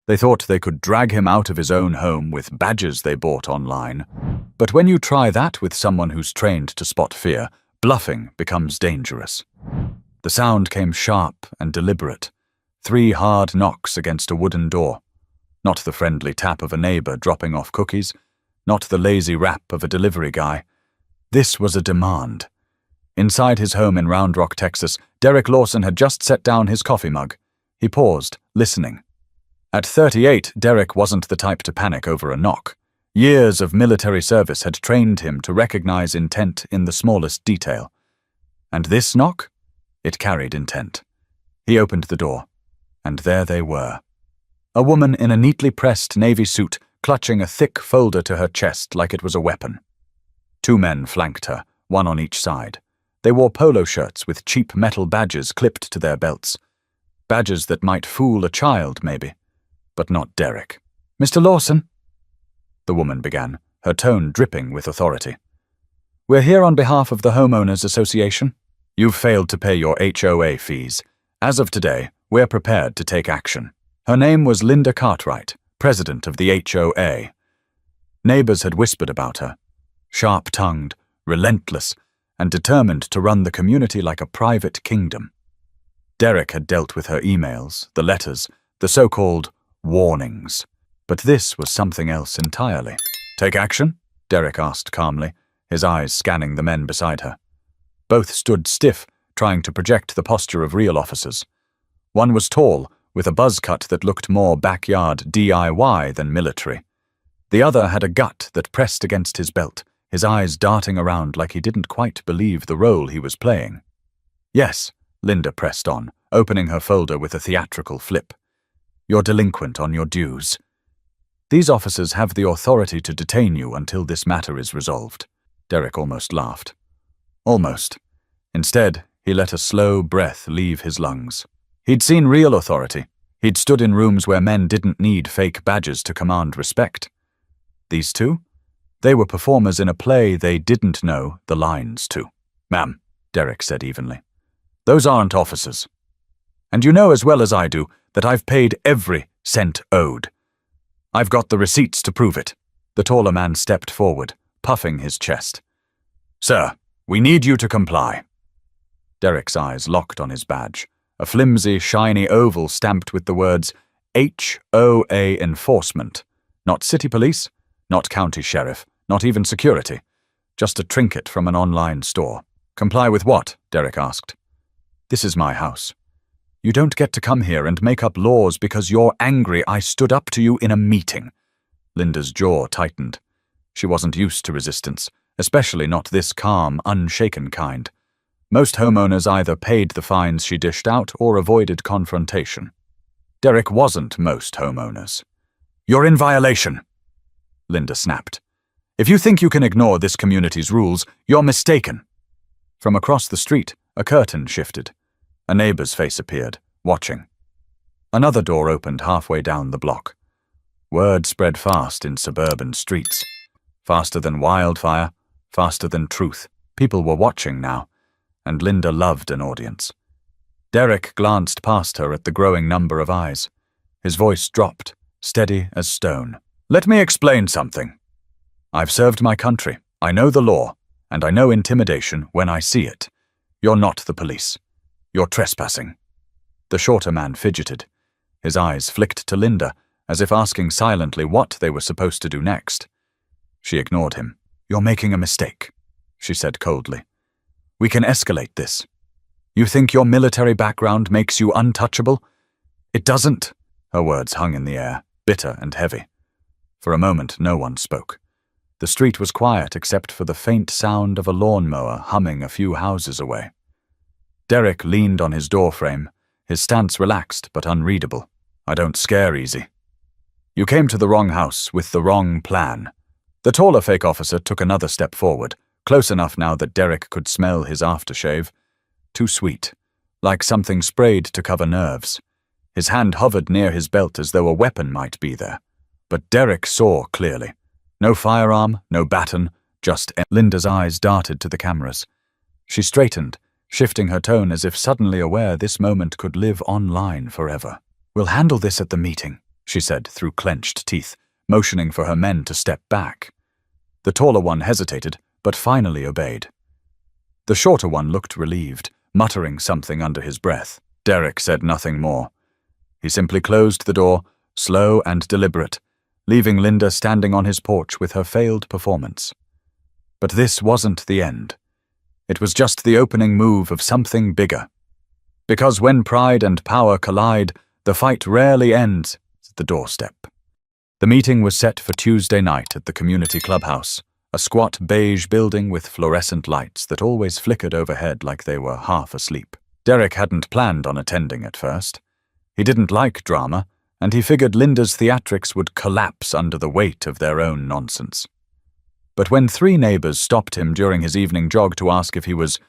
They thought they could drag him out of his own home with badges they bought online. But when you try that with someone who's trained to spot fear, bluffing becomes dangerous. The sound came sharp and deliberate. 3 hard knocks against a wooden door. Not the friendly tap of a neighbor dropping off cookies, not the lazy rap of a delivery guy. This was a demand. Inside his home in Round Rock, Texas, Derek Lawson had just set down his coffee mug. He paused, listening. At 38, Derek wasn't the type to panic over a knock. Years of military service had trained him to recognize intent in the smallest detail. And this knock? It carried intent. He opened the door, and there they were. A woman in a neatly pressed navy suit, clutching a thick folder to her chest like it was a weapon. 2 men flanked her, one on each side. They wore polo shirts with cheap metal badges clipped to their belts. Badges that might fool a child, maybe, but not Derek. "Mr. Lawson," the woman began, her tone dripping with authority. "We're here on behalf of the Homeowners Association. You've failed to pay your HOA fees. As of today, we're prepared to take action." Her name was Linda Cartwright, president of the HOA. Neighbors had whispered about her. Sharp-tongued, relentless, and determined to run the community like a private kingdom. Derek had dealt with her emails, the letters, the so-called warnings. But this was something else entirely. "Take action?" Derek asked calmly, his eyes scanning the men beside her. Both stood stiff, trying to project the posture of real officers. One was tall, with a buzz cut that looked more backyard DIY than military. The other had a gut that pressed against his belt, his eyes darting around like he didn't quite believe the role he was playing. "Yes," Linda pressed on, opening her folder with a theatrical flip. "You're delinquent on your dues. These officers have the authority to detain you until this matter is resolved." Derek almost laughed. Almost. Instead, he let a slow breath leave his lungs. He'd seen real authority. He'd stood in rooms where men didn't need fake badges to command respect. These 2? They were performers in a play they didn't know the lines to. "Ma'am," Derek said evenly, "those aren't officers. And you know as well as I do that I've paid every cent owed. I've got the receipts to prove it." The taller man stepped forward, puffing his chest. "Sir, we need you to comply." Derek's eyes locked on his badge, a flimsy, shiny oval stamped with the words HOA Enforcement. Not city police, not county sheriff, not even security. Just a trinket from an online store. "Comply with what?" Derek asked. "This is my house. You don't get to come here and make up laws because you're angry I stood up to you in a meeting." Linda's jaw tightened. She wasn't used to resistance, especially not this calm, unshaken kind. Most homeowners either paid the fines she dished out or avoided confrontation. Derek wasn't most homeowners. "You're in violation," Linda snapped. "If you think you can ignore this community's rules, you're mistaken." From across the street, a curtain shifted. A neighbor's face appeared, watching. Another door opened halfway down the block. Word spread fast in suburban streets. Faster than wildfire, faster than truth. People were watching now, and Linda loved an audience. Derek glanced past her at the growing number of eyes. His voice dropped, steady as stone. "Let me explain something. I've served my country, I know the law, and I know intimidation when I see it. You're not the police. You're trespassing." The shorter man fidgeted. His eyes flicked to Linda, as if asking silently what they were supposed to do next. She ignored him. "You're making a mistake," she said coldly. "We can escalate this. You think your military background makes you untouchable? It doesn't." Her words hung in the air, bitter and heavy. For a moment, no one spoke. The street was quiet except for the faint sound of a lawnmower humming a few houses away. Derek leaned on his doorframe, his stance relaxed but unreadable. "I don't scare easy. You came to the wrong house with the wrong plan." The taller fake officer took another step forward, close enough now that Derek could smell his aftershave. Too sweet, like something sprayed to cover nerves. His hand hovered near his belt as though a weapon might be there. But Derek saw clearly. No firearm, no baton, just Linda's eyes darted to the cameras. She straightened, shifting her tone as if suddenly aware this moment could live online forever. "We'll handle this at the meeting," she said through clenched teeth, motioning for her men to step back. The taller one hesitated, but finally obeyed. The shorter one looked relieved, muttering something under his breath. Derek said nothing more. He simply closed the door, slow and deliberate, leaving Linda standing on his porch with her failed performance. But this wasn't the end. It was just the opening move of something bigger. Because when pride and power collide, the fight rarely ends at the doorstep. The meeting was set for Tuesday night at the community clubhouse, a squat beige building with fluorescent lights that always flickered overhead like they were half asleep. Derek hadn't planned on attending at first. He didn't like drama, and he figured Linda's theatrics would collapse under the weight of their own nonsense. But when 3 neighbors stopped him during his evening jog to ask if he was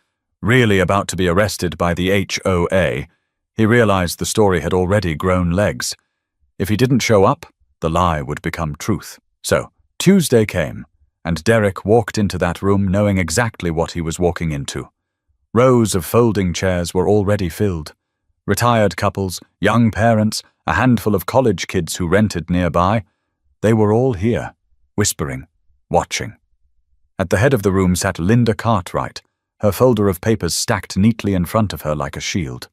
really about to be arrested by the HOA, he realized the story had already grown legs. If he didn't show up, the lie would become truth. So, Tuesday came, and Derek walked into that room knowing exactly what he was walking into. Rows of folding chairs were already filled. Retired couples, young parents, a handful of college kids who rented nearby, they were all here, whispering, watching. At the head of the room sat Linda Cartwright, her folder of papers stacked neatly in front of her like a shield.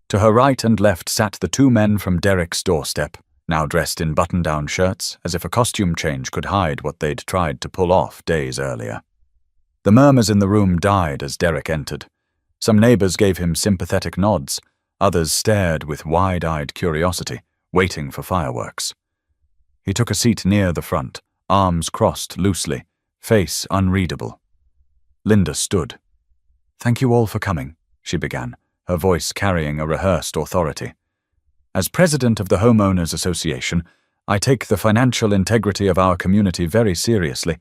To her right and left sat the 2 men from Derek's doorstep, now dressed in button-down shirts, as if a costume change could hide what they'd tried to pull off days earlier. The murmurs in the room died as Derek entered. Some neighbors gave him sympathetic nods, others stared with wide-eyed curiosity, waiting for fireworks. He took a seat near the front, arms crossed loosely, face unreadable. Linda stood. "Thank you all for coming," she began, her voice carrying a rehearsed authority. "As president of the Homeowners Association, I take the financial integrity of our community very seriously.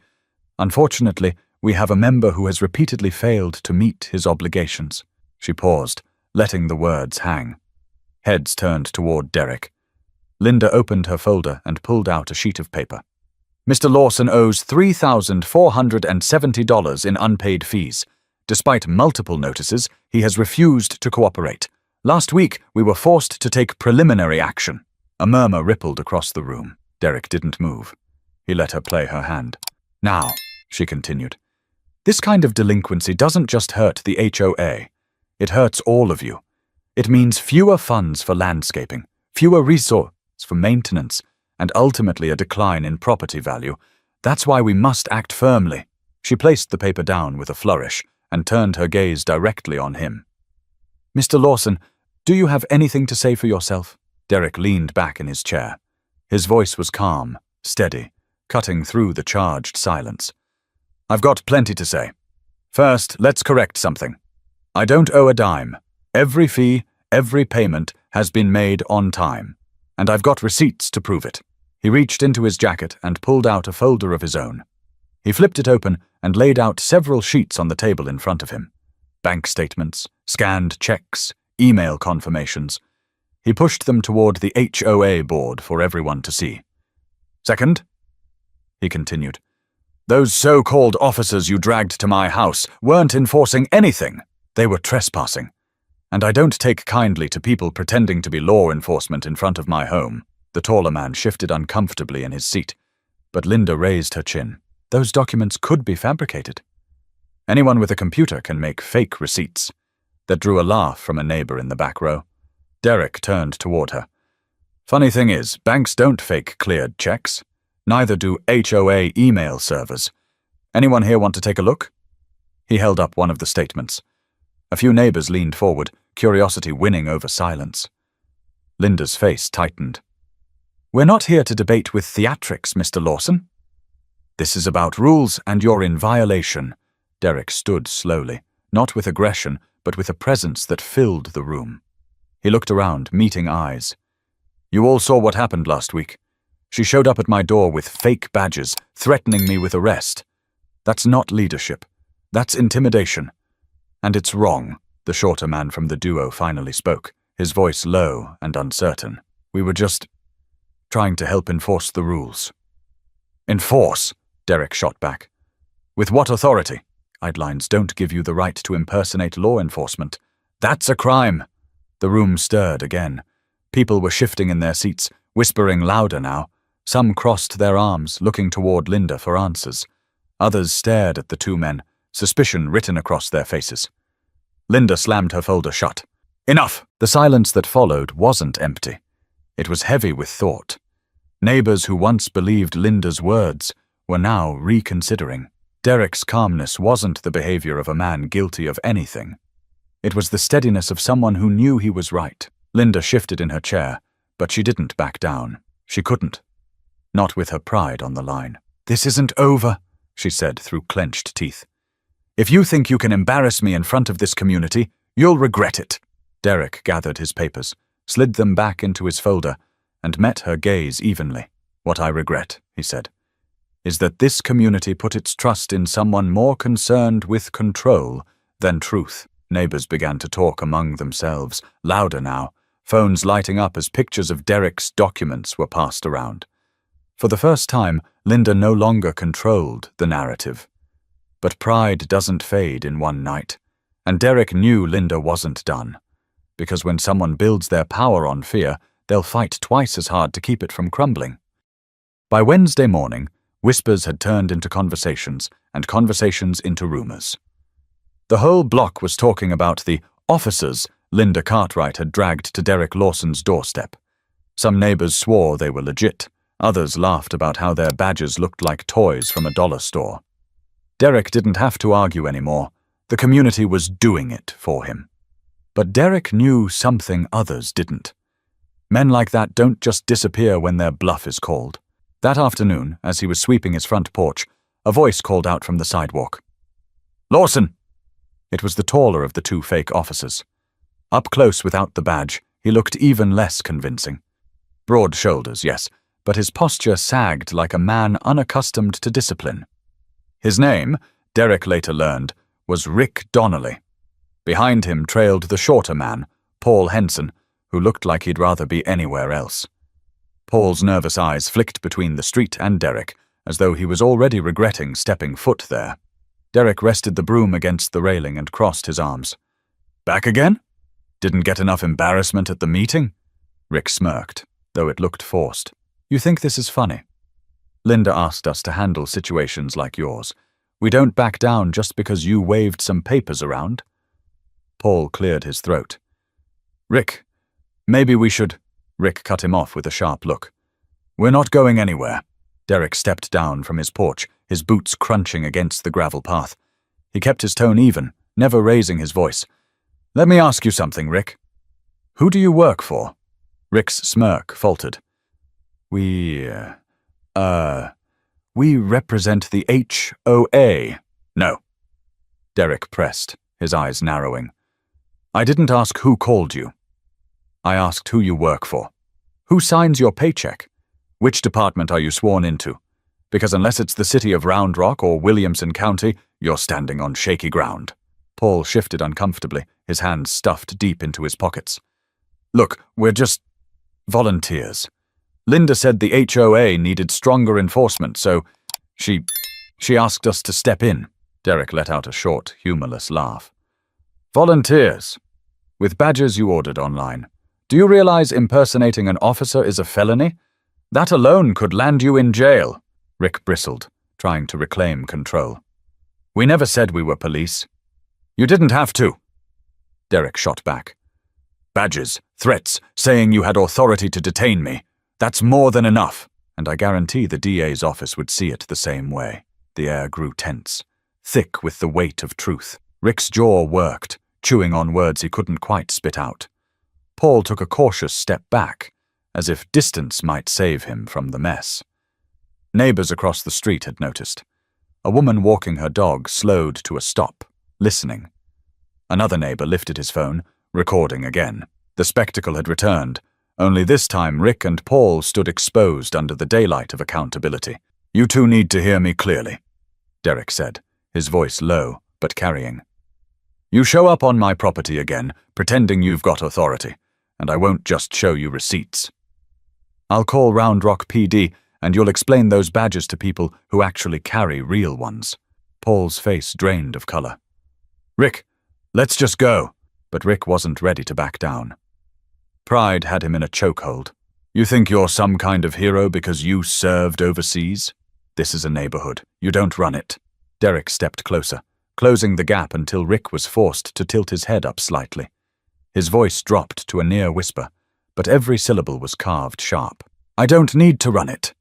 Unfortunately, we have a member who has repeatedly failed to meet his obligations." She paused, letting the words hang. Heads turned toward Derek. Linda opened her folder and pulled out a sheet of paper. "Mr. Lawson owes $3,470 in unpaid fees. Despite multiple notices, he has refused to cooperate. Last week, we were forced to take preliminary action." A murmur rippled across the room. Derek didn't move. He let her play her hand. "Now," she continued, "this kind of delinquency doesn't just hurt the HOA. It hurts all of you. It means fewer funds for landscaping, fewer resources for maintenance, and ultimately a decline in property value. That's why we must act firmly." She placed the paper down with a flourish and turned her gaze directly on him. "Mr. Lawson, do you have anything to say for yourself?" Derek leaned back in his chair. His voice was calm, steady, cutting through the charged silence. "I've got plenty to say. First, let's correct something. I don't owe a dime. Every fee, every payment has been made on time, and I've got receipts to prove it." He reached into his jacket and pulled out a folder of his own. He flipped it open and laid out several sheets on the table in front of him. Bank statements, scanned checks, email confirmations. He pushed them toward the HOA board for everyone to see. "Second," he continued, "those so-called officers you dragged to my house weren't enforcing anything. They were trespassing. And I don't take kindly to people pretending to be law enforcement in front of my home." The taller man shifted uncomfortably in his seat, but Linda raised her chin. "Those documents could be fabricated. Anyone with a computer can make fake receipts." That drew a laugh from a neighbor in the back row. Derek turned toward her. "Funny thing is, banks don't fake cleared checks. Neither do HOA email servers. Anyone here want to take a look?" He held up one of the statements. A few neighbors leaned forward, curiosity winning over silence. Linda's face tightened. "We're not here to debate with theatrics, Mr. Lawson." "This is about rules, and you're in violation." Derek stood slowly, not with aggression, but with a presence that filled the room. He looked around, meeting eyes. "You all saw what happened last week. She showed up at my door with fake badges, threatening me with arrest. That's not leadership. That's intimidation. And it's wrong." The shorter man from the duo finally spoke, his voice low and uncertain. "We were just trying to help enforce the rules." "Enforce?" Derek shot back. "With what authority?" "Guidelines don't give you the right to impersonate law enforcement. That's a crime." The room stirred again. People were shifting in their seats, whispering louder now. Some crossed their arms, looking toward Linda for answers. Others stared at the two men, suspicion written across their faces. Linda slammed her folder shut. Enough! The silence that followed wasn't empty. It was heavy with thought. Neighbors who once believed Linda's words were now reconsidering. Derek's calmness wasn't the behavior of a man guilty of anything. It was the steadiness of someone who knew he was right. Linda shifted in her chair, but she didn't back down. She couldn't. Not with her pride on the line. "This isn't over," she said through clenched teeth. "If you think you can embarrass me in front of this community, you'll regret it." Derek gathered his papers, slid them back into his folder, and met her gaze evenly. "What I regret," he said, "is that this community put its trust in someone more concerned with control than truth." Neighbors began to talk among themselves, louder now, phones lighting up as pictures of Derek's documents were passed around. For the first time, Linda no longer controlled the narrative. But pride doesn't fade in one night, and Derek knew Linda wasn't done. Because when someone builds their power on fear, they'll fight twice as hard to keep it from crumbling. By Wednesday morning, whispers had turned into conversations, and conversations into rumors. The whole block was talking about the officers Linda Cartwright had dragged to Derek Lawson's doorstep. Some neighbors swore they were legit. Others laughed about how their badges looked like toys from a dollar store. Derek didn't have to argue anymore. The community was doing it for him. But Derek knew something others didn't. Men like that don't just disappear when their bluff is called. That afternoon, as he was sweeping his front porch, a voice called out from the sidewalk. "Lawson!" It was the taller of the two fake officers. Up close without the badge, he looked even less convincing. Broad shoulders, yes, but his posture sagged like a man unaccustomed to discipline. His name, Derek later learned, was Rick Donnelly. Behind him trailed the shorter man, Paul Henson, who looked like he'd rather be anywhere else. Paul's nervous eyes flicked between the street and Derek, as though he was already regretting stepping foot there. Derek rested the broom against the railing and crossed his arms. "Back again? Didn't get enough embarrassment at the meeting?" Rick smirked, though it looked forced. "You think this is funny? Linda asked us to handle situations like yours. We don't back down just because you waved some papers around." Paul cleared his throat. "Rick, maybe we should—" Rick cut him off with a sharp look. "We're not going anywhere." Derek stepped down from his porch, his boots crunching against the gravel path. He kept his tone even, never raising his voice. "Let me ask you something, Rick. Who do you work for?" Rick's smirk faltered. We represent the HOA." "No." Derek pressed, his eyes narrowing. "I didn't ask who called you. I asked who you work for. Who signs your paycheck? Which department are you sworn into? Because unless it's the city of Round Rock or Williamson County, you're standing on shaky ground." Paul shifted uncomfortably, his hands stuffed deep into his pockets. "Look, we're just volunteers. Linda said the HOA needed stronger enforcement, so she asked us to step in." Derek let out a short, humorless laugh. "Volunteers? With badges you ordered online. Do you realize impersonating an officer is a felony? That alone could land you in jail." Rick bristled, trying to reclaim control. "We never said we were police." "You didn't have to." Derek shot back. "Badges, threats, saying you had authority to detain me. That's more than enough." And I guarantee the DA's office would see it the same way. The air grew tense, thick with the weight of truth. Rick's jaw worked, chewing on words he couldn't quite spit out. Paul took a cautious step back, as if distance might save him from the mess. Neighbors across the street had noticed. A woman walking her dog slowed to a stop, listening. Another neighbor lifted his phone, recording again. The spectacle had returned, only this time Rick and Paul stood exposed under the daylight of accountability. "You two need to hear me clearly," Derek said, his voice low but carrying. "You show up on my property again, pretending you've got authority, and I won't just show you receipts. I'll call Round Rock PD, and you'll explain those badges to people who actually carry real ones." Paul's face drained of color. "Rick, let's just go." But Rick wasn't ready to back down. Pride had him in a chokehold. You think you're some kind of hero because you served overseas? This is a neighborhood. You don't run it. Derek stepped closer, closing the gap until Rick was forced to tilt his head up slightly. His voice dropped to a near whisper, but every syllable was carved sharp. I don't need to run it.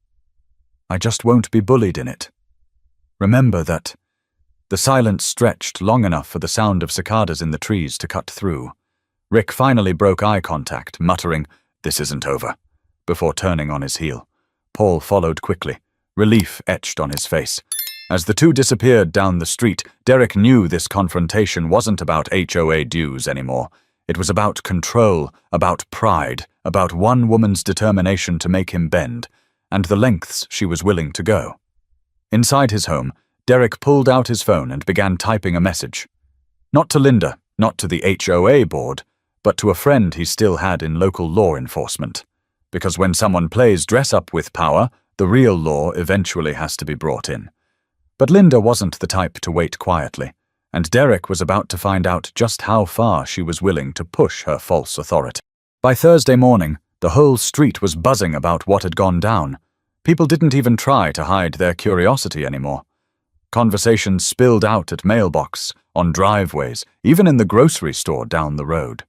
I just won't be bullied in it. Remember that. The silence stretched long enough for the sound of cicadas in the trees to cut through. Rick finally broke eye contact, muttering, "This isn't over," before turning on his heel. Paul followed quickly, relief etched on his face. As the two disappeared down the street, Derek knew this confrontation wasn't about HOA dues anymore. It was about control, about pride, about one woman's determination to make him bend, and the lengths she was willing to go. Inside his home, Derek pulled out his phone and began typing a message. Not to Linda, not to the HOA board, but to a friend he still had in local law enforcement. Because when someone plays dress-up with power, the real law eventually has to be brought in. But Linda wasn't the type to wait quietly, and Derek was about to find out just how far she was willing to push her false authority. By Thursday morning, the whole street was buzzing about what had gone down. People didn't even try to hide their curiosity anymore. Conversations spilled out at mailbox, on driveways, even in the grocery store down the road.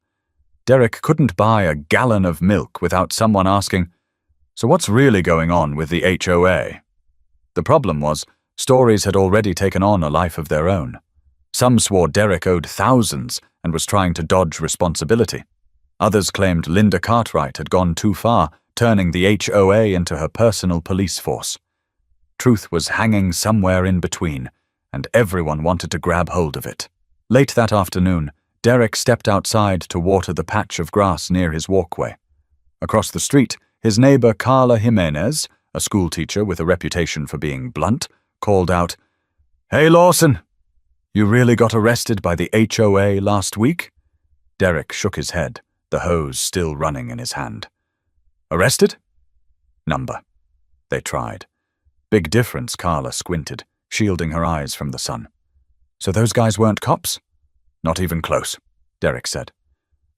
Derek couldn't buy a gallon of milk without someone asking, "So what's really going on with the HOA?" The problem was, stories had already taken on a life of their own. Some swore Derek owed thousands and was trying to dodge responsibility. Others claimed Linda Cartwright had gone too far, turning the HOA into her personal police force. Truth was hanging somewhere in between, and everyone wanted to grab hold of it. Late that afternoon, Derek stepped outside to water the patch of grass near his walkway. Across the street, his neighbor Carla Jimenez, a schoolteacher with a reputation for being blunt, called out, "Hey Lawson, you really got arrested by the HOA last week?" Derek shook his head, the hose still running in his hand. "Arrested?" "Number." They tried. Big difference, Carla squinted, shielding her eyes from the sun. "So those guys weren't cops?" "Not even close," Derek said.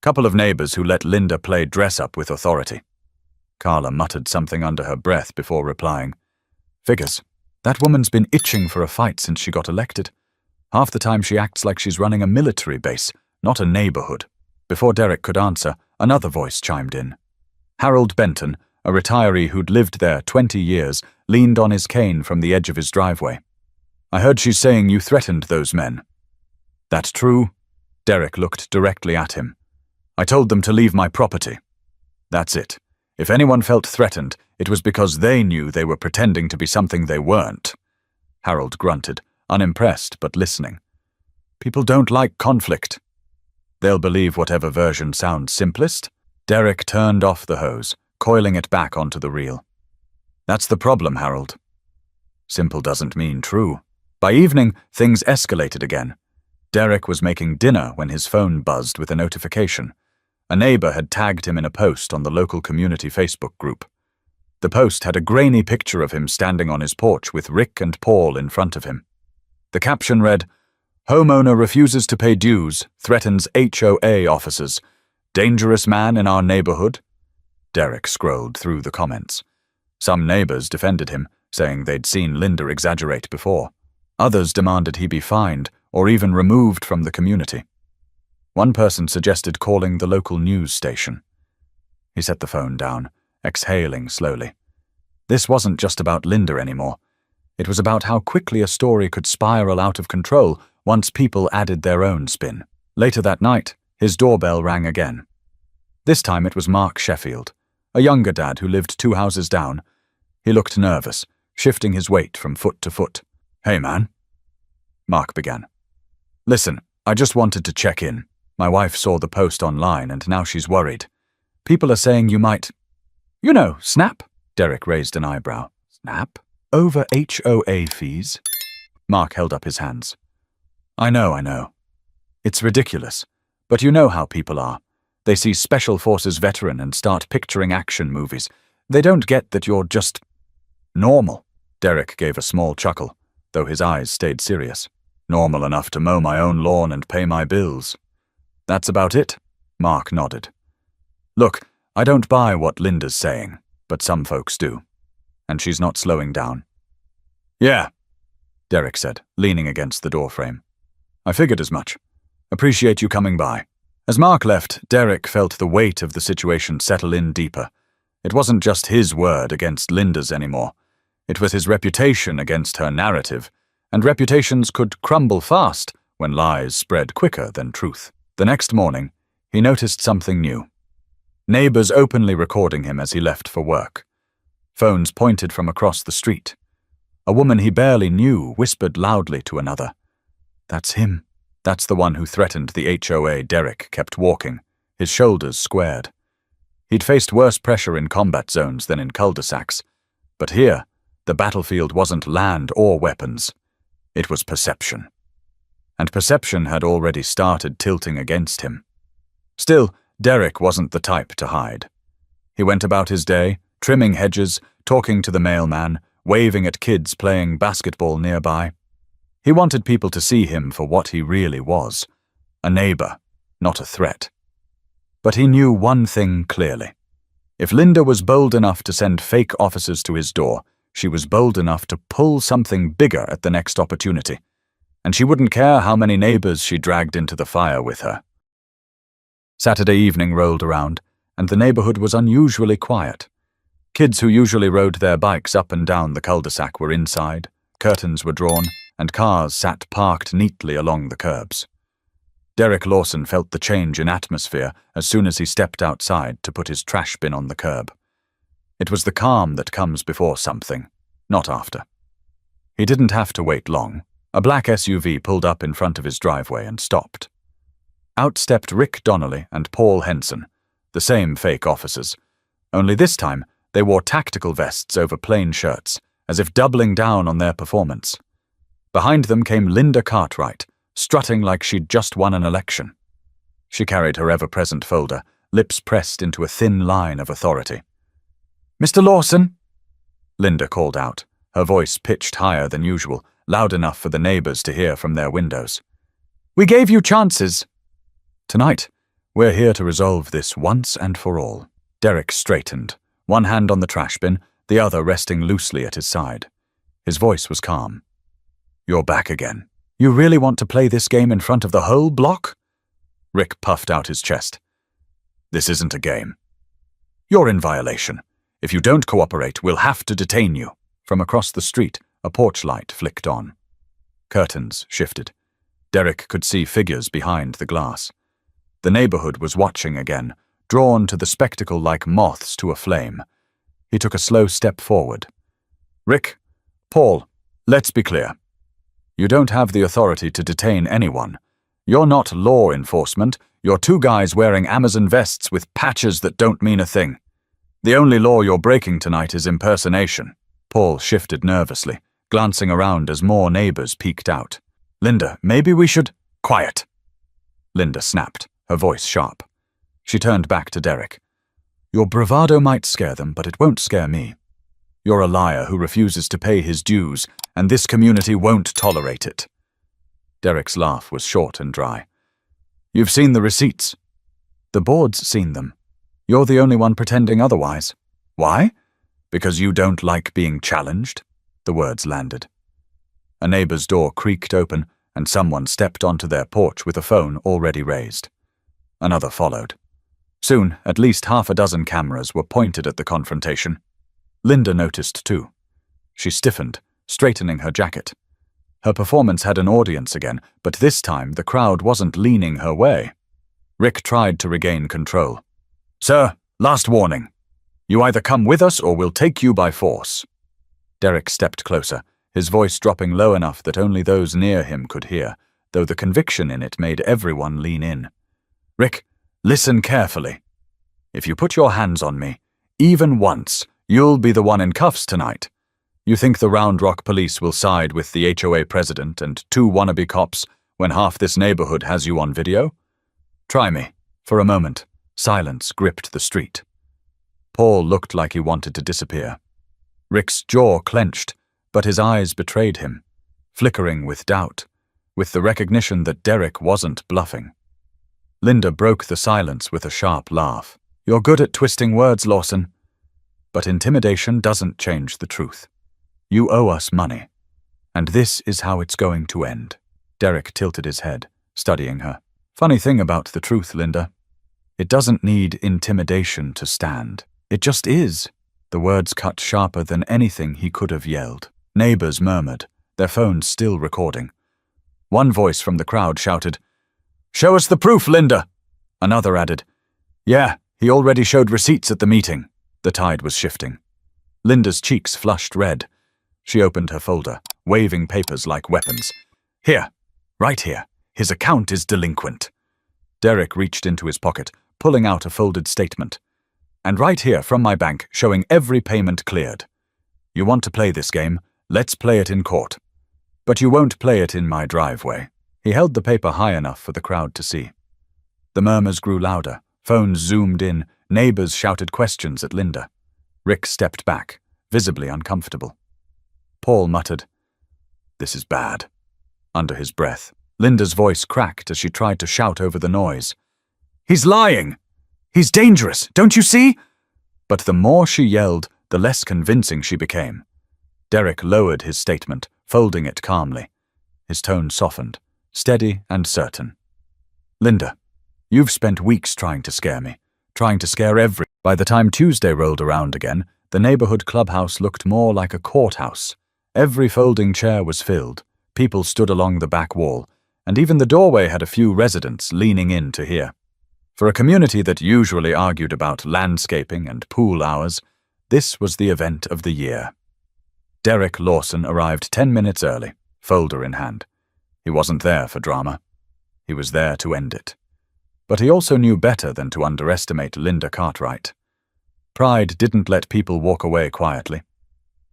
"Couple of neighbors who let Linda play dress-up with authority." Carla muttered something under her breath before replying, "Figures. That woman's been itching for a fight since she got elected. Half the time she acts like she's running a military base, not a neighborhood." Before Derek could answer, another voice chimed in. Harold Benton, a retiree who'd lived there 20 years, leaned on his cane from the edge of his driveway. "I heard she's saying you threatened those men." "That's true." Derek looked directly at him. "I told them to leave my property. That's it. If anyone felt threatened, it was because they knew they were pretending to be something they weren't." Harold grunted, unimpressed but listening. "People don't like conflict. They'll believe whatever version sounds simplest." Derek turned off the hose, coiling it back onto the reel. "That's the problem, Harold. Simple doesn't mean true." By evening, things escalated again. Derek was making dinner when his phone buzzed with a notification. A neighbor had tagged him in a post on the local community Facebook group. The post had a grainy picture of him standing on his porch with Rick and Paul in front of him. The caption read, "Homeowner refuses to pay dues, threatens HOA officers. Dangerous man in our neighborhood?" Derek scrolled through the comments. Some neighbors defended him, saying they'd seen Linda exaggerate before. Others demanded he be fined or even removed from the community. One person suggested calling the local news station. He set the phone down, exhaling slowly. This wasn't just about Linda anymore. It was about how quickly a story could spiral out of control once people added their own spin. Later that night, his doorbell rang again. This time it was Mark Sheffield, a younger dad who lived 2 houses down. He looked nervous, shifting his weight from foot to foot. "Hey, man," Mark began. "Listen, I just wanted to check in. My wife saw the post online and now she's worried. People are saying you might—" "You know, snap?" Derek raised an eyebrow. "Snap? Over HOA fees?" Mark held up his hands. I know. It's ridiculous. But you know how people are. They see Special Forces veteran and start picturing action movies. They don't get that you're just normal." Derek gave a small chuckle, though his eyes stayed serious. "Normal enough to mow my own lawn and pay my bills." "That's about it," Mark nodded. "Look, I don't buy what Linda's saying, but some folks do. And she's not slowing down. Yeah, Derek said, leaning against the doorframe. I figured as much. Appreciate you coming by. As Mark left, Derek felt the weight of the situation settle in deeper. It wasn't just his word against Linda's anymore. It was his reputation against her narrative, and reputations could crumble fast when lies spread quicker than truth. The next morning, he noticed something new. Neighbors openly recording him as he left for work. Phones pointed from across the street. A woman he barely knew whispered loudly to another. That's him. That's the one who threatened the HOA. Derek kept walking, his shoulders squared. He'd faced worse pressure in combat zones than in cul-de-sacs, but here, the battlefield wasn't land or weapons. It was perception. And perception had already started tilting against him. Still, Derek wasn't the type to hide. He went about his day, trimming hedges, talking to the mailman, waving at kids playing basketball nearby. He wanted people to see him for what he really was, a neighbor, not a threat. But he knew one thing clearly. If Linda was bold enough to send fake officers to his door, she was bold enough to pull something bigger at the next opportunity. And she wouldn't care how many neighbors she dragged into the fire with her. Saturday evening rolled around, and the neighborhood was unusually quiet. Kids who usually rode their bikes up and down the cul-de-sac were inside, curtains were drawn, and cars sat parked neatly along the curbs. Derek Lawson felt the change in atmosphere as soon as he stepped outside to put his trash bin on the curb. It was the calm that comes before something, not after. He didn't have to wait long. A black SUV pulled up in front of his driveway and stopped. Out stepped Rick Donnelly and Paul Henson, the same fake officers. Only this time, they wore tactical vests over plain shirts, as if doubling down on their performance. Behind them came Linda Cartwright, strutting like she'd just won an election. She carried her ever-present folder, lips pressed into a thin line of authority. "Mr. Lawson," Linda called out, her voice pitched higher than usual, loud enough for the neighbors to hear from their windows. "We gave you chances." "Tonight, we're here to resolve this once and for all." Derek straightened, one hand on the trash bin, the other resting loosely at his side. His voice was calm. "You're back again. You really want to play this game in front of the whole block?" Rick puffed out his chest. "This isn't a game. You're in violation. If you don't cooperate, we'll have to detain you." From across the street, a porch light flicked on. Curtains shifted. Derek could see figures behind the glass. The neighborhood was watching again, drawn to the spectacle like moths to a flame. He took a slow step forward. "Rick, Paul, let's be clear. You don't have the authority to detain anyone. You're not law enforcement. You're two guys wearing Amazon vests with patches that don't mean a thing. The only law you're breaking tonight is impersonation." Paul shifted nervously, glancing around as more neighbors peeked out. "Linda, maybe we should—" "Quiet!" Linda snapped, her voice sharp. She turned back to Derek. "Your bravado might scare them, but it won't scare me. You're a liar who refuses to pay his dues, and this community won't tolerate it." Derek's laugh was short and dry. "You've seen the receipts." "The board's seen them. You're the only one pretending otherwise." "Why? Because you don't like being challenged?" The words landed. A neighbor's door creaked open, and someone stepped onto their porch with a phone already raised. Another followed. Soon, at least half a dozen cameras were pointed at the confrontation. Linda noticed too. She stiffened, straightening her jacket. Her performance had an audience again, but this time the crowd wasn't leaning her way. Rick tried to regain control. "Sir, last warning. You either come with us or we'll take you by force." Derek stepped closer, his voice dropping low enough that only those near him could hear, though the conviction in it made everyone lean in. "Rick, listen carefully. If you put your hands on me, even once, you'll be the one in cuffs tonight. You think the Round Rock police will side with the HOA president and two wannabe cops when half this neighborhood has you on video? Try me." For a moment, silence gripped the street. Paul looked like he wanted to disappear. Rick's jaw clenched, but his eyes betrayed him, flickering with doubt, with the recognition that Derek wasn't bluffing. Linda broke the silence with a sharp laugh. You're good at twisting words, Lawson. But intimidation doesn't change the truth. You owe us money. And this is how it's going to end. Derek tilted his head, studying her. Funny thing about the truth, Linda. It doesn't need intimidation to stand. It just is. The words cut sharper than anything he could have yelled. Neighbors murmured, their phones still recording. One voice from the crowd shouted, "Show us the proof, Linda!" Another added, "Yeah, he already showed receipts at the meeting." The tide was shifting. Linda's cheeks flushed red. She opened her folder, waving papers like weapons. "Here, right here. His account is delinquent." Derek reached into his pocket, pulling out a folded statement. "And right here from my bank, showing every payment cleared. You want to play this game? Let's play it in court. But you won't play it in my driveway." He held the paper high enough for the crowd to see. The murmurs grew louder, phones zoomed in, neighbors shouted questions at Linda. Rick stepped back, visibly uncomfortable. Paul muttered, "This is bad," under his breath. Linda's voice cracked as she tried to shout over the noise. "He's lying! He's dangerous, don't you see?" But the more she yelled, the less convincing she became. Derek lowered his statement, folding it calmly. His tone softened, steady and certain. "Linda, you've spent weeks trying to scare me, trying to scare every—" By the time Tuesday rolled around again, the neighborhood clubhouse looked more like a courthouse. Every folding chair was filled, people stood along the back wall, and even the doorway had a few residents leaning in to hear. For a community that usually argued about landscaping and pool hours, this was the event of the year. Derek Lawson arrived 10 minutes early, folder in hand. He wasn't there for drama. He was there to end it. But he also knew better than to underestimate Linda Cartwright. Pride didn't let people walk away quietly.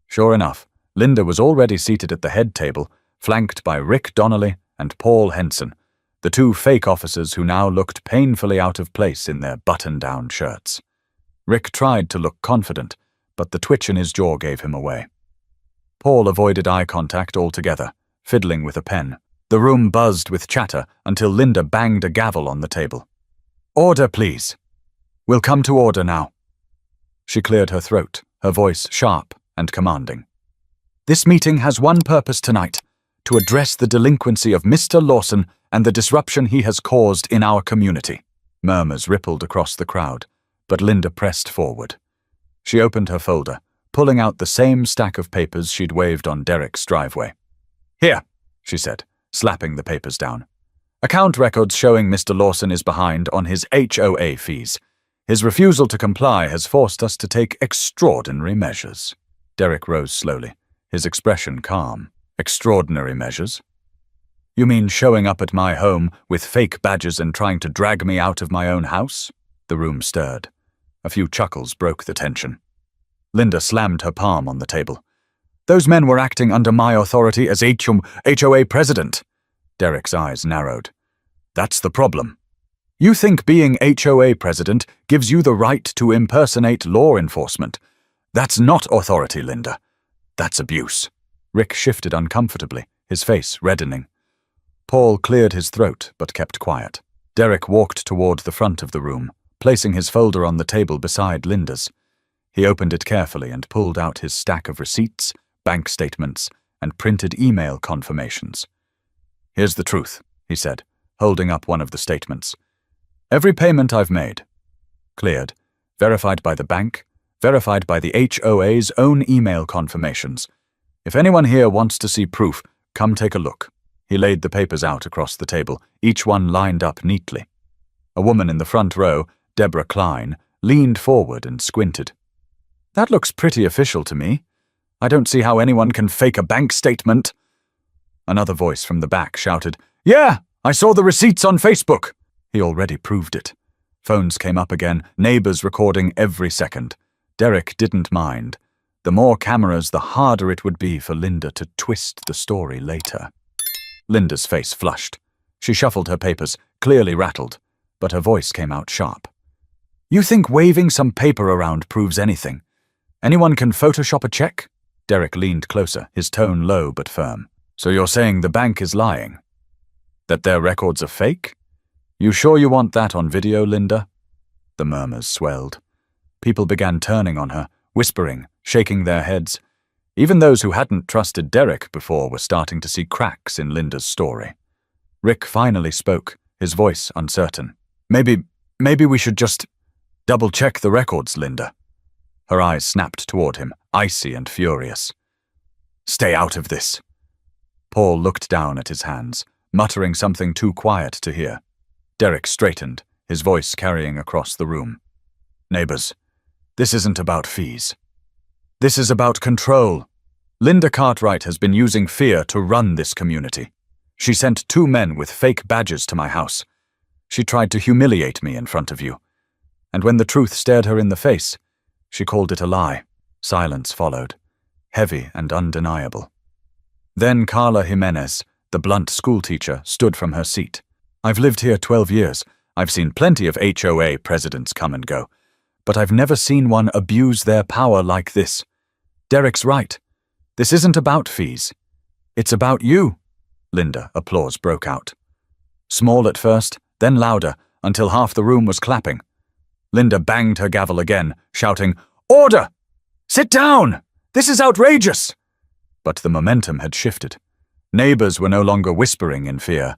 Sure enough, Linda was already seated at the head table, flanked by Rick Donnelly and Paul Henson, the two fake officers who now looked painfully out of place in their button-down shirts. Rick tried to look confident, but the twitch in his jaw gave him away. Paul avoided eye contact altogether, fiddling with a pen. The room buzzed with chatter until Linda banged a gavel on the table. "Order, please. We'll come to order now." She cleared her throat, her voice sharp and commanding. "This meeting has one purpose tonight, to address the delinquency of Mr. Lawson and the disruption he has caused in our community." Murmurs rippled across the crowd, but Linda pressed forward. She opened her folder, pulling out the same stack of papers she'd waved on Derek's driveway. "Here," she said, slapping the papers down. "Account records showing Mr. Lawson is behind on his HOA fees. His refusal to comply has forced us to take extraordinary measures." Derek rose slowly, his expression calm. "Extraordinary measures? You mean showing up at my home with fake badges and trying to drag me out of my own house?" The room stirred. A few chuckles broke the tension. Linda slammed her palm on the table. "Those men were acting under my authority as HOA president." Derek's eyes narrowed. "That's the problem. You think being HOA president gives you the right to impersonate law enforcement. That's not authority, Linda. That's abuse." Rick shifted uncomfortably, his face reddening. Paul cleared his throat but kept quiet. Derek walked toward the front of the room, placing his folder on the table beside Linda's. He opened it carefully and pulled out his stack of receipts, bank statements, and printed email confirmations. "Here's the truth," he said, holding up one of the statements. "Every payment I've made. Cleared. Verified by the bank. Verified by the HOA's own email confirmations. If anyone here wants to see proof, come take a look." He laid the papers out across the table, each one lined up neatly. A woman in the front row, Deborah Klein, leaned forward and squinted. "That looks pretty official to me. I don't see how anyone can fake a bank statement." Another voice from the back shouted, "Yeah, I saw the receipts on Facebook." He already proved it. Phones came up again, neighbors recording every second. Derek didn't mind. The more cameras, the harder it would be for Linda to twist the story later. Linda's face flushed. She shuffled her papers, clearly rattled, but her voice came out sharp. "You think waving some paper around proves anything? Anyone can Photoshop a check?" Derek leaned closer, his tone low but firm. "So you're saying the bank is lying? That their records are fake? You sure you want that on video, Linda?" The murmurs swelled. People began turning on her, whispering, shaking their heads. Even those who hadn't trusted Derek before were starting to see cracks in Linda's story. Rick finally spoke, his voice uncertain. Maybe we should just double-check the records, Linda. Her eyes snapped toward him, icy and furious. Stay out of this. Paul looked down at his hands, muttering something too quiet to hear. Derek straightened, his voice carrying across the room. Neighbors, this isn't about fees. This is about control. Linda Cartwright has been using fear to run this community. She sent 2 men with fake badges to my house. She tried to humiliate me in front of you. And when the truth stared her in the face, she called it a lie. Silence followed, heavy and undeniable. Then Carla Jimenez, the blunt schoolteacher, stood from her seat. I've lived here 12 years. I've seen plenty of HOA presidents come and go. But I've never seen one abuse their power like this. Derek's right. This isn't about fees. It's about you. Linda, applause broke out. Small at first, then louder, until half the room was clapping. Linda banged her gavel again, shouting, Order! Sit down! This is outrageous! But the momentum had shifted. Neighbors were no longer whispering in fear.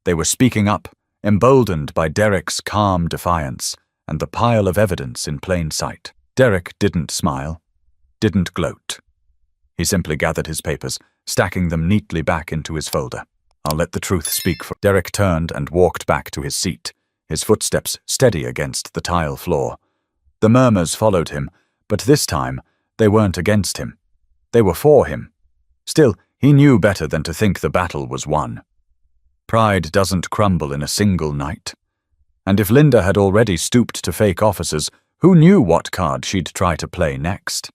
They were speaking up, emboldened by Derek's calm defiance and the pile of evidence in plain sight. Derek didn't smile, didn't gloat. He simply gathered his papers, stacking them neatly back into his folder. I'll let the truth speak for... Derek turned and walked back to his seat, his footsteps steady against the tile floor. The murmurs followed him, but this time they weren't against him. They were for him. Still, he knew better than to think the battle was won. Pride doesn't crumble in a single night. And if Linda had already stooped to fake officers, who knew what card she'd try to play next?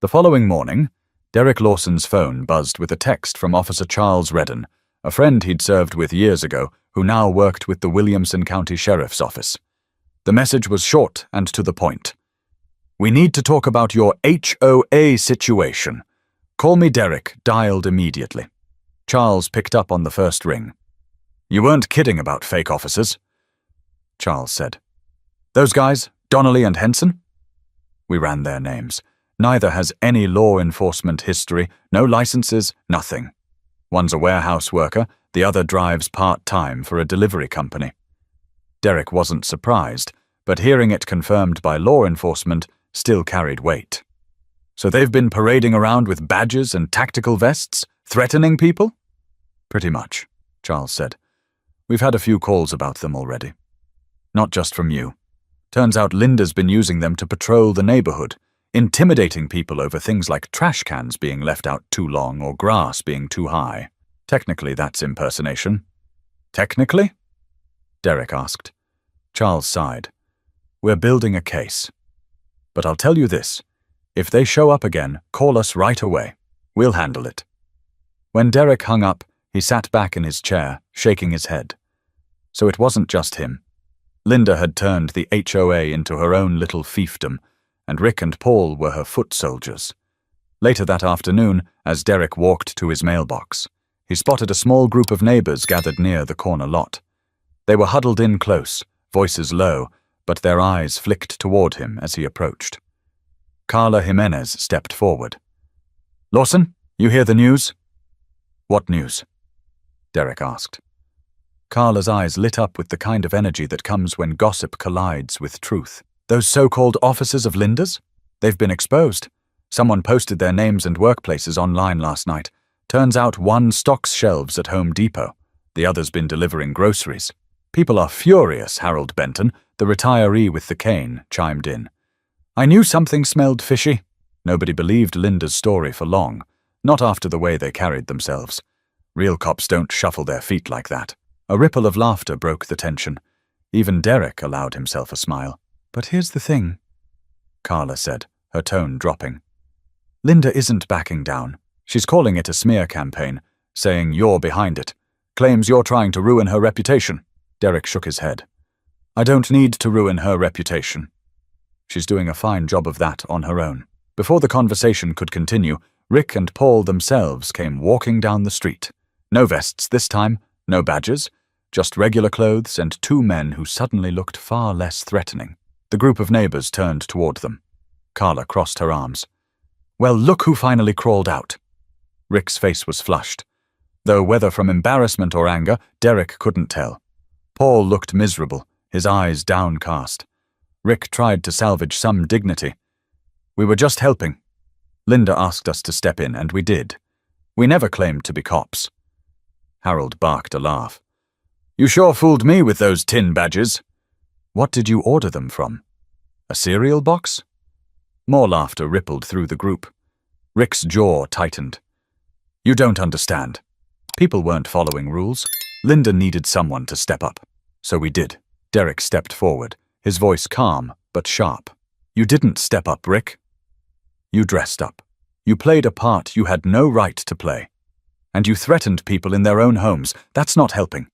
The following morning, Derek Lawson's phone buzzed with a text from Officer Charles Redden, a friend he'd served with years ago, who now worked with the Williamson County Sheriff's Office. The message was short and to the point. We need to talk about your HOA situation. Call me Derek, dialed immediately. Charles picked up on the first ring. You weren't kidding about fake officers? Charles said. Those guys, Donnelly and Henson? We ran their names. Neither has any law enforcement history, no licenses, nothing. One's a warehouse worker, the other drives part-time for a delivery company. Derek wasn't surprised, but hearing it confirmed by law enforcement still carried weight. So they've been parading around with badges and tactical vests, threatening people? Pretty much, Charles said. We've had a few calls about them already. Not just from you. Turns out Linda's been using them to patrol the neighborhood, intimidating people over things like trash cans being left out too long or grass being too high. Technically, that's impersonation. Technically? Derek asked. Charles sighed. We're building a case. But I'll tell you this. If they show up again, call us right away. We'll handle it. When Derek hung up, he sat back in his chair, shaking his head. So it wasn't just him. Linda had turned the HOA into her own little fiefdom, and Rick and Paul were her foot soldiers. Later that afternoon, as Derek walked to his mailbox, he spotted a small group of neighbors gathered near the corner lot. They were huddled in close, voices low, but their eyes flicked toward him as he approached. Carla Jimenez stepped forward. Lawson, you hear the news? What news? Derek asked. Carla's eyes lit up with the kind of energy that comes when gossip collides with truth. Those so-called officers of Linda's? They've been exposed. Someone posted their names and workplaces online last night. Turns out one stocks shelves at Home Depot. The other's been delivering groceries. People are furious, Harold Benton, the retiree with the cane, chimed in. I knew something smelled fishy. Nobody believed Linda's story for long, not after the way they carried themselves. Real cops don't shuffle their feet like that. A ripple of laughter broke the tension. Even Derek allowed himself a smile. But here's the thing, Carla said, her tone dropping. Linda isn't backing down. She's calling it a smear campaign, saying you're behind it. Claims you're trying to ruin her reputation. Derek shook his head. I don't need to ruin her reputation. She's doing a fine job of that on her own. Before the conversation could continue, Rick and Paul themselves came walking down the street. No vests this time, no badges, just regular clothes and 2 men who suddenly looked far less threatening. The group of neighbors turned toward them. Carla crossed her arms. Well, look who finally crawled out. Rick's face was flushed, though whether from embarrassment or anger, Derek couldn't tell. Paul looked miserable, his eyes downcast. Rick tried to salvage some dignity. We were just helping. Linda asked us to step in, and we did. We never claimed to be cops. Harold barked a laugh. You sure fooled me with those tin badges. What did you order them from? A cereal box? More laughter rippled through the group. Rick's jaw tightened. You don't understand. People weren't following rules. Linda needed someone to step up. So we did. Derek stepped forward, his voice calm but sharp. You didn't step up, Rick. You dressed up. You played a part you had no right to play. And you threatened people in their own homes. That's not helping.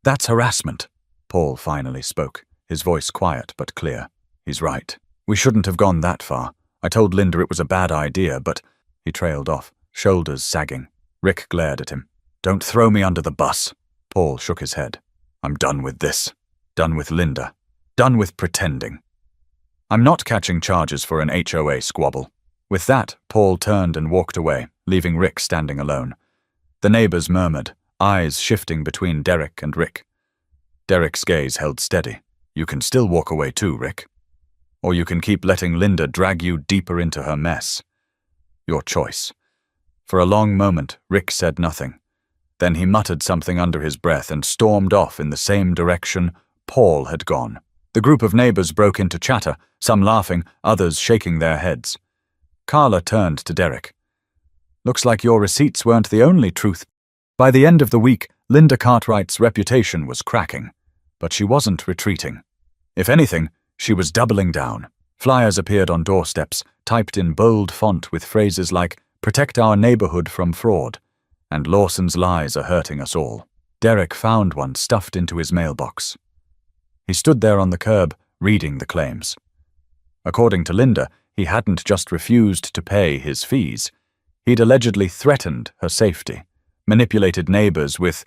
That's harassment. Paul finally spoke, his voice quiet but clear. He's right. We shouldn't have gone that far. I told Linda it was a bad idea, but... He trailed off, shoulders sagging. Rick glared at him. Don't throw me under the bus. Paul shook his head. I'm done with this. Done with Linda. Done with pretending. I'm not catching charges for an HOA squabble. With that, Paul turned and walked away, leaving Rick standing alone. The neighbors murmured, eyes shifting between Derek and Rick. Derek's gaze held steady. You can still walk away too, Rick. Or you can keep letting Linda drag you deeper into her mess. Your choice. For a long moment, Rick said nothing. Then he muttered something under his breath and stormed off in the same direction Paul had gone. The group of neighbors broke into chatter, some laughing, others shaking their heads. Carla turned to Derek. Looks like your receipts weren't the only truth. By the end of the week, Linda Cartwright's reputation was cracking, but she wasn't retreating. If anything, she was doubling down. Flyers appeared on doorsteps, typed in bold font with phrases like, "Protect our neighborhood from fraud," and "Lawson's lies are hurting us all." Derek found one stuffed into his mailbox. He stood there on the curb, reading the claims. According to Linda, he hadn't just refused to pay his fees. He'd allegedly threatened her safety, manipulated neighbors with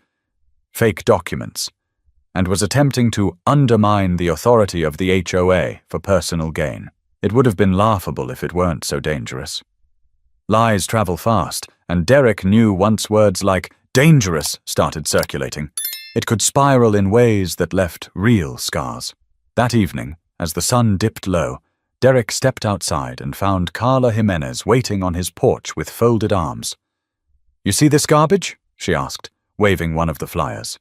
fake documents, and was attempting to undermine the authority of the HOA for personal gain. It would have been laughable if it weren't so dangerous. Lies travel fast, and Derek knew once words like dangerous started circulating, it could spiral in ways that left real scars. That evening, as the sun dipped low, Derek stepped outside and found Carla Jimenez waiting on his porch with folded arms. You see this garbage? She asked, waving one of the flyers.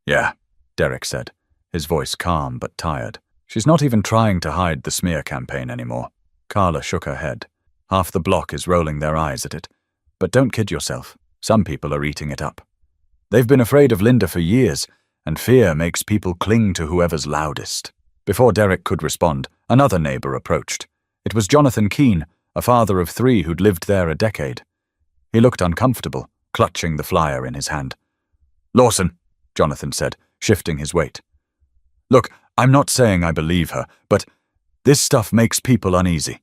Yeah, Derek said, his voice calm but tired. She's not even trying to hide the smear campaign anymore. Carla shook her head. Half the block is rolling their eyes at it. But don't kid yourself. Some people are eating it up. They've been afraid of Linda for years, and fear makes people cling to whoever's loudest. Before Derek could respond, another neighbor approached. It was Jonathan Keene, a father of 3 who'd lived there a decade. He looked uncomfortable, clutching the flyer in his hand. Lawson, Jonathan said, shifting his weight. Look, I'm not saying I believe her, but this stuff makes people uneasy.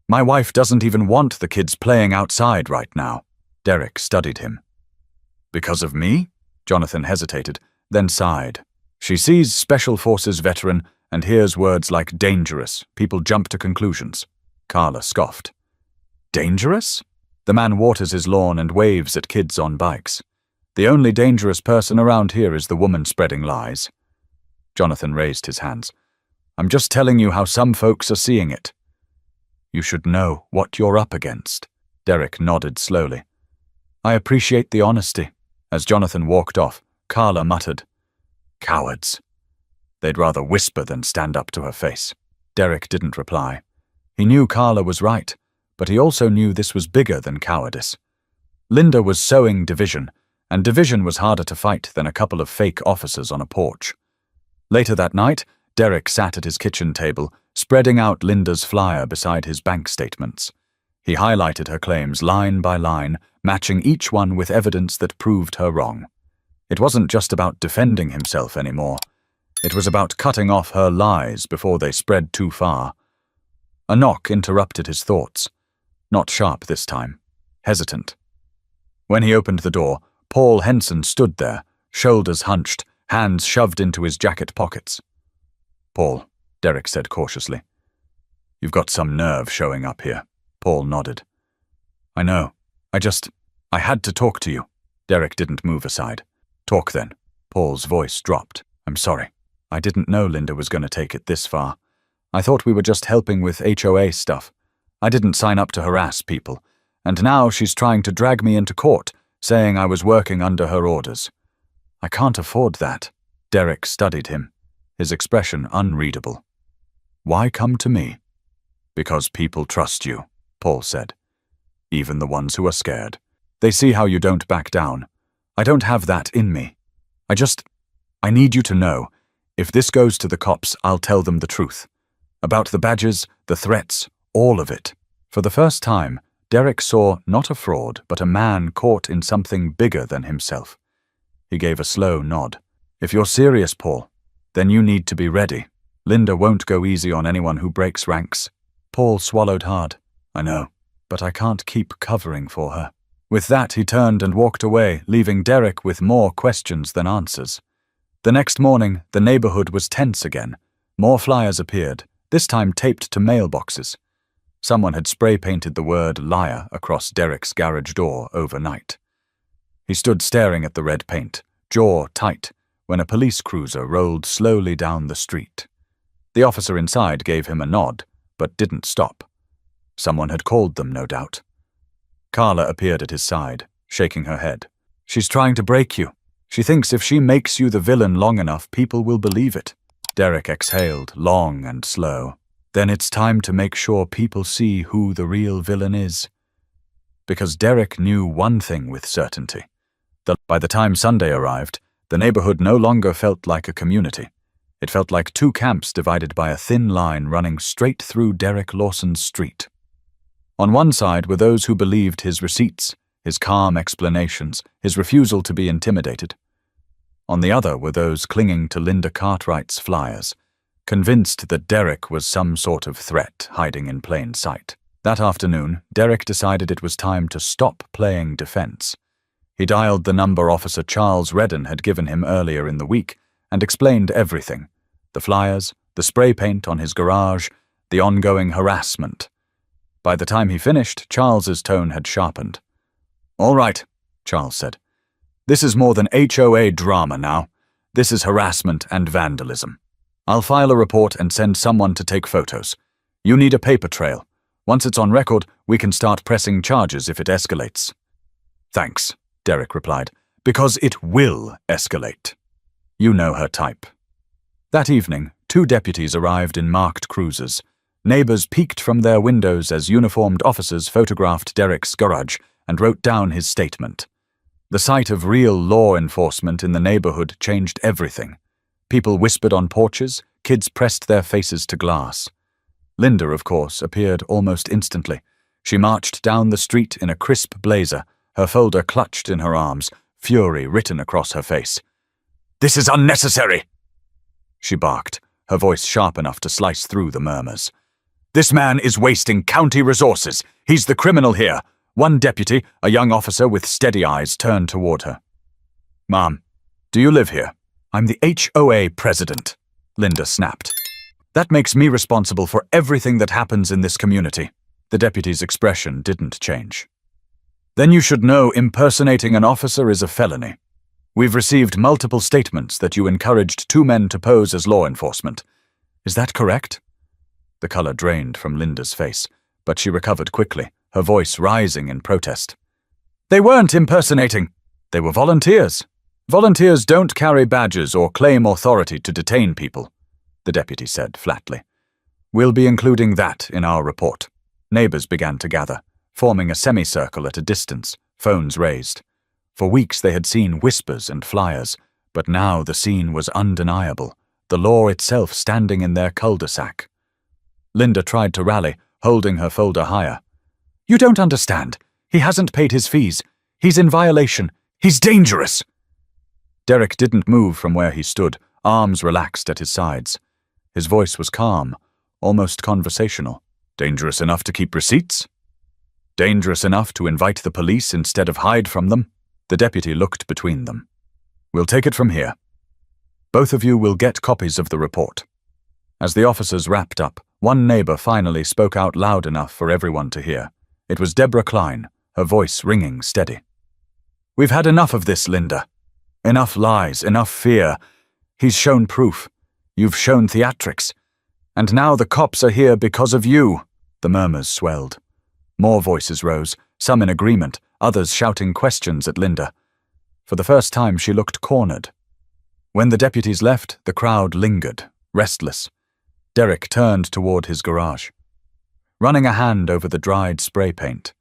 My wife doesn't even want the kids playing outside right now. Derek studied him. Because of me? Jonathan hesitated, then sighed. She sees Special Forces veteran and hears words like dangerous. People jump to conclusions. Carla scoffed. Dangerous? The man waters his lawn and waves at kids on bikes. The only dangerous person around here is the woman spreading lies. Jonathan raised his hands. I'm just telling you how some folks are seeing it. You should know what you're up against. Derek nodded slowly. I appreciate the honesty. As Jonathan walked off, Carla muttered, Cowards. They'd rather whisper than stand up to her face. Derek didn't reply. He knew Carla was right, but he also knew this was bigger than cowardice. Linda was sowing division, and division was harder to fight than a couple of fake officers on a porch. Later that night, Derek sat at his kitchen table, spreading out Linda's flyer beside his bank statements. He highlighted her claims line by line, matching each one with evidence that proved her wrong. It wasn't just about defending himself anymore. It was about cutting off her lies before they spread too far. A knock interrupted his thoughts. Not sharp this time, hesitant. When he opened the door, Paul Henson stood there, shoulders hunched, hands shoved into his jacket pockets. Paul, Derek said cautiously. You've got some nerve showing up here, Paul nodded. I know. I had to talk to you. Derek didn't move aside. Talk then. Paul's voice dropped. I'm sorry. I didn't know Linda was going to take it this far. I thought we were just helping with HOA stuff. I didn't sign up to harass people, and now she's trying to drag me into court, saying I was working under her orders. I can't afford that. Derek studied him, his expression unreadable. Why come to me? Because people trust you, Paul said. Even the ones who are scared. They see how you don't back down. I don't have that in me. I need you to know, if this goes to the cops, I'll tell them the truth. About the badges, the threats, all of it. For the first time, Derek saw not a fraud, but a man caught in something bigger than himself. He gave a slow nod. If you're serious, Paul, then you need to be ready. Linda won't go easy on anyone who breaks ranks. Paul swallowed hard. I know, but I can't keep covering for her. With that, he turned and walked away, leaving Derek with more questions than answers. The next morning, the neighborhood was tense again. More flyers appeared, this time taped to mailboxes. Someone had spray-painted the word liar across Derek's garage door overnight. He stood staring at the red paint, jaw tight, when a police cruiser rolled slowly down the street. The officer inside gave him a nod, but didn't stop. Someone had called them, no doubt. Carla appeared at his side, shaking her head. She's trying to break you. She thinks if she makes you the villain long enough, people will believe it. Derek exhaled, long and slow. Then it's time to make sure people see who the real villain is. Because Derek knew one thing with certainty. That by the time Sunday arrived, the neighborhood no longer felt like a community. It felt like two camps divided by a thin line running straight through Derek Lawson's street. On one side were those who believed his receipts, his calm explanations, his refusal to be intimidated. On the other were those clinging to Linda Cartwright's flyers, convinced that Derek was some sort of threat hiding in plain sight. That afternoon, Derek decided it was time to stop playing defense. He dialed the number Officer Charles Redden had given him earlier in the week and explained everything: the flyers, the spray paint on his garage, the ongoing harassment. By the time he finished, Charles's tone had sharpened. All right, Charles said. This is more than HOA drama now. This is harassment and vandalism. I'll file a report and send someone to take photos. You need a paper trail. Once it's on record, we can start pressing charges if it escalates. Thanks, Derek replied, because it will escalate. You know her type. That evening, 2 deputies arrived in marked cruisers. Neighbors peeked from their windows as uniformed officers photographed Derek's garage and wrote down his statement. The sight of real law enforcement in the neighborhood changed everything. People whispered on porches, kids pressed their faces to glass. Linda, of course, appeared almost instantly. She marched down the street in a crisp blazer, her folder clutched in her arms, fury written across her face. "This is unnecessary!" she barked, her voice sharp enough to slice through the murmurs. "This man is wasting county resources. He's the criminal here." One deputy, a young officer with steady eyes, turned toward her. "Ma'am, do you live here?" "I'm the HOA president," Linda snapped. "That makes me responsible for everything that happens in this community." The deputy's expression didn't change. "Then you should know impersonating an officer is a felony. We've received multiple statements that you encouraged 2 men to pose as law enforcement. Is that correct?" The color drained from Linda's face, but she recovered quickly, her voice rising in protest. "They weren't impersonating. They were volunteers. Volunteers don't carry badges or claim authority to detain people," the deputy said flatly. "We'll be including that in our report." Neighbors began to gather, forming a semicircle at a distance, phones raised. For weeks they had seen whispers and flyers, but now the scene was undeniable, the law itself standing in their cul-de-sac. Linda tried to rally, holding her folder higher. "You don't understand. He hasn't paid his fees. He's in violation. He's dangerous." Derek didn't move from where he stood, arms relaxed at his sides. His voice was calm, almost conversational. "Dangerous enough to keep receipts? Dangerous enough to invite the police instead of hide from them?" The deputy looked between them. "We'll take it from here. Both of you will get copies of the report." As the officers wrapped up, one neighbor finally spoke out loud enough for everyone to hear. It was Deborah Klein, her voice ringing steady. "We've had enough of this, Linda. Enough lies, enough fear. He's shown proof. You've shown theatrics. And now the cops are here because of you." The murmurs swelled. More voices rose, some in agreement, others shouting questions at Linda. For the first time, she looked cornered. When the deputies left, the crowd lingered, restless. Derek turned toward his garage, running a hand over the dried spray paint.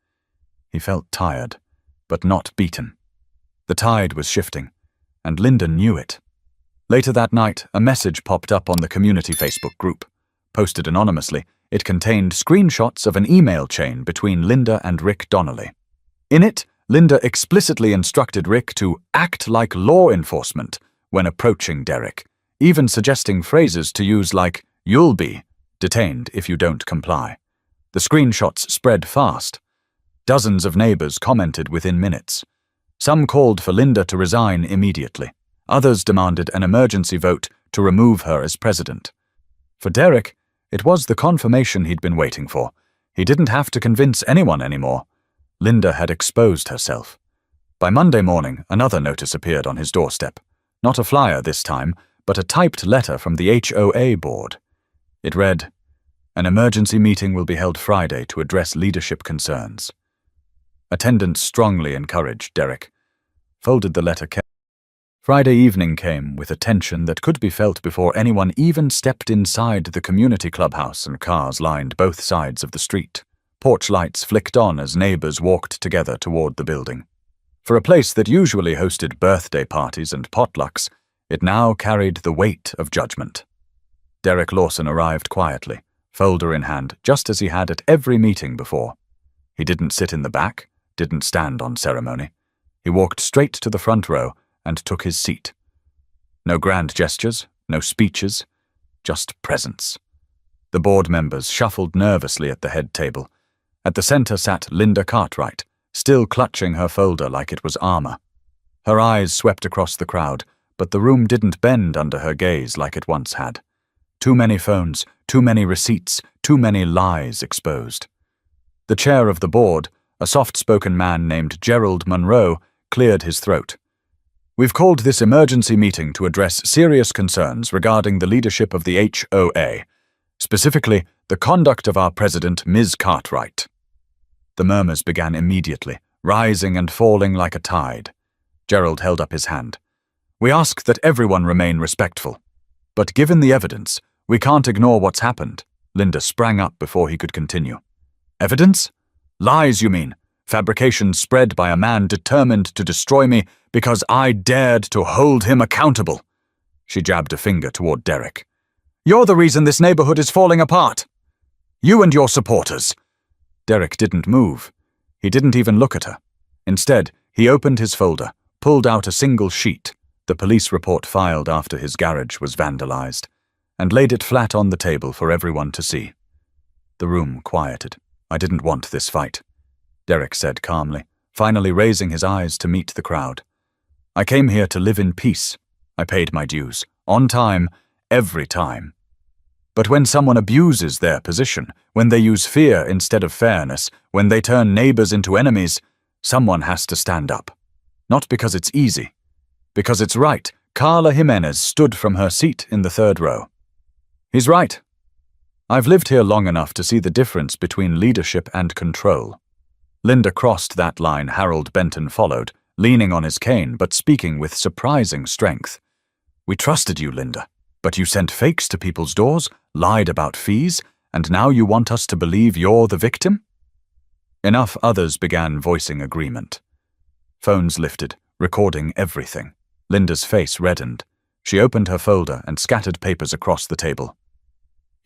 He felt tired, but not beaten. The tide was shifting, and Linda knew it. Later that night, a message popped up on the community Facebook group. Posted anonymously, it contained screenshots of an email chain between Linda and Rick Donnelly. In it, Linda explicitly instructed Rick to act like law enforcement when approaching Derek, even suggesting phrases to use like, "You'll be detained if you don't comply." The screenshots spread fast. Dozens of neighbors commented within minutes. Some called for Linda to resign immediately. Others demanded an emergency vote to remove her as president. For Derek, it was the confirmation he'd been waiting for. He didn't have to convince anyone anymore. Linda had exposed herself. By Monday morning, another notice appeared on his doorstep. Not a flyer this time, but a typed letter from the HOA board. It read, "An emergency meeting will be held Friday to address leadership concerns." Attendance strongly encouraged Derek. Folded the letter carefully. Friday evening came with a tension that could be felt before anyone even stepped inside the community clubhouse, and cars lined both sides of the street. Porch lights flicked on as neighbors walked together toward the building. For a place that usually hosted birthday parties and potlucks, it now carried the weight of judgment. Derek Lawson arrived quietly, folder in hand, just as he had at every meeting before. He didn't sit in the back, didn't stand on ceremony. He walked straight to the front row and took his seat. No grand gestures, no speeches, just presence. The board members shuffled nervously at the head table. At the center sat Linda Cartwright, still clutching her folder like it was armor. Her eyes swept across the crowd, but the room didn't bend under her gaze like it once had. Too many phones, too many receipts, too many lies exposed. The chair of the board, a soft-spoken man named Gerald Monroe, cleared his throat. "We've called this emergency meeting to address serious concerns regarding the leadership of the HOA, specifically the conduct of our president, Ms. Cartwright." The murmurs began immediately, rising and falling like a tide. Gerald held up his hand. "We ask that everyone remain respectful. But given the evidence, we can't ignore what's happened." Linda sprang up before he could continue. "Evidence? Lies, you mean? Fabrications spread by a man determined to destroy me because I dared to hold him accountable." She jabbed a finger toward Derek. "You're the reason this neighborhood is falling apart. You and your supporters." Derek didn't move. He didn't even look at her. Instead, he opened his folder, pulled out a single sheet, the police report filed after his garage was vandalized, and laid it flat on the table for everyone to see. The room quieted. "I didn't want this fight," Derek said calmly, finally raising his eyes to meet the crowd. "I came here to live in peace. I paid my dues, on time, every time. But when someone abuses their position, when they use fear instead of fairness, when they turn neighbors into enemies, someone has to stand up. Not because it's easy. Because it's right." Carla Jimenez stood from her seat in the third row. "He's right. I've lived here long enough to see the difference between leadership and control." Linda crossed that line Harold Benton followed, leaning on his cane but speaking with surprising strength. "We trusted you, Linda, but you sent fakes to people's doors, lied about fees, and now you want us to believe you're the victim?" Enough others began voicing agreement. Phones lifted, recording everything. Linda's face reddened. She opened her folder and scattered papers across the table.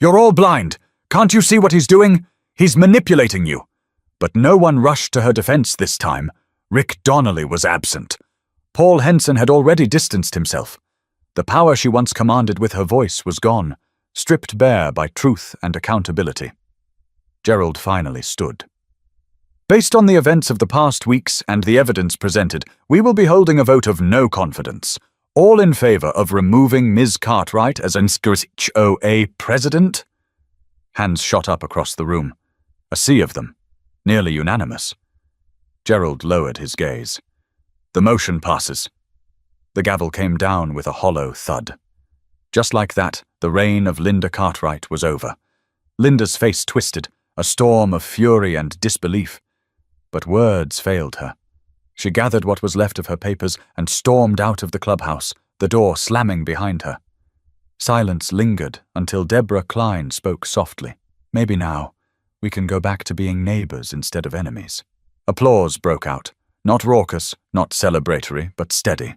"You're all blind! Can't you see what he's doing? He's manipulating you!" But no one rushed to her defense this time. Rick Donnelly was absent. Paul Henson had already distanced himself. The power she once commanded with her voice was gone, stripped bare by truth and accountability. Gerald finally stood. "Based on the events of the past weeks and the evidence presented, we will be holding a vote of no confidence. All in favor of removing Ms. Cartwright as HOA president? Hands shot up across the room. A sea of them, nearly unanimous. Gerald lowered his gaze. The motion passes. The gavel came down with a hollow thud. Just like that, the reign of Linda Cartwright was over. Linda's face twisted, a storm of fury and disbelief. But words failed her. She gathered what was left of her papers and stormed out of the clubhouse, the door slamming behind her. Silence lingered until Deborah Klein spoke softly. Maybe now, we can go back to being neighbors instead of enemies. Applause broke out, not raucous, not celebratory, but steady.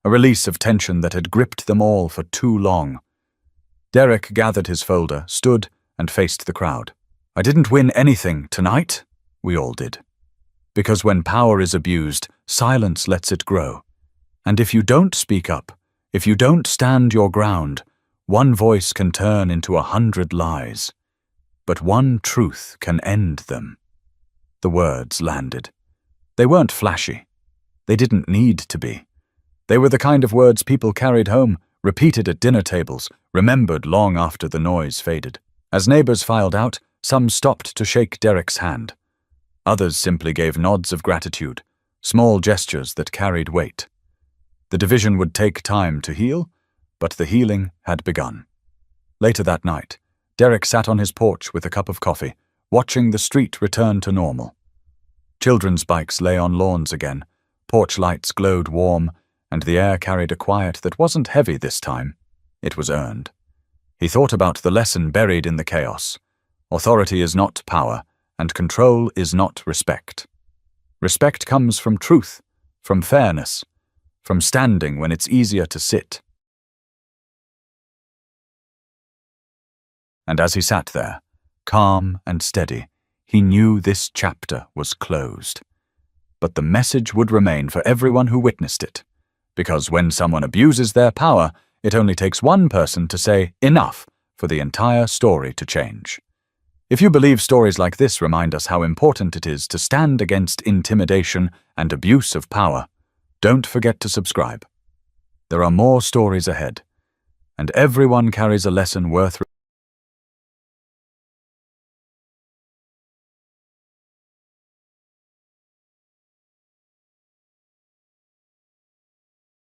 A release of tension that had gripped them all for too long. Derek gathered his folder, stood, and faced the crowd. I didn't win anything tonight. We all did. Because when power is abused, silence lets it grow. And if you don't speak up, if you don't stand your ground, one voice can turn into 100 lies. But one truth can end them. The words landed. They weren't flashy. They didn't need to be. They were the kind of words people carried home, repeated at dinner tables, remembered long after the noise faded. As neighbors filed out, some stopped to shake Derek's hand. Others simply gave nods of gratitude, small gestures that carried weight. The division would take time to heal, but the healing had begun. Later that night, Derek sat on his porch with a cup of coffee, watching the street return to normal. Children's bikes lay on lawns again, porch lights glowed warm, and the air carried a quiet that wasn't heavy this time. It was earned. He thought about the lesson buried in the chaos. Authority is not power, and control is not respect. Respect comes from truth, from fairness, from standing when it's easier to sit. And as he sat there, calm and steady, he knew this chapter was closed. But the message would remain for everyone who witnessed it. Because when someone abuses their power, it only takes one person to say enough for the entire story to change. If you believe stories like this remind us how important it is to stand against intimidation and abuse of power, don't forget to subscribe. There are more stories ahead, and everyone carries a lesson worth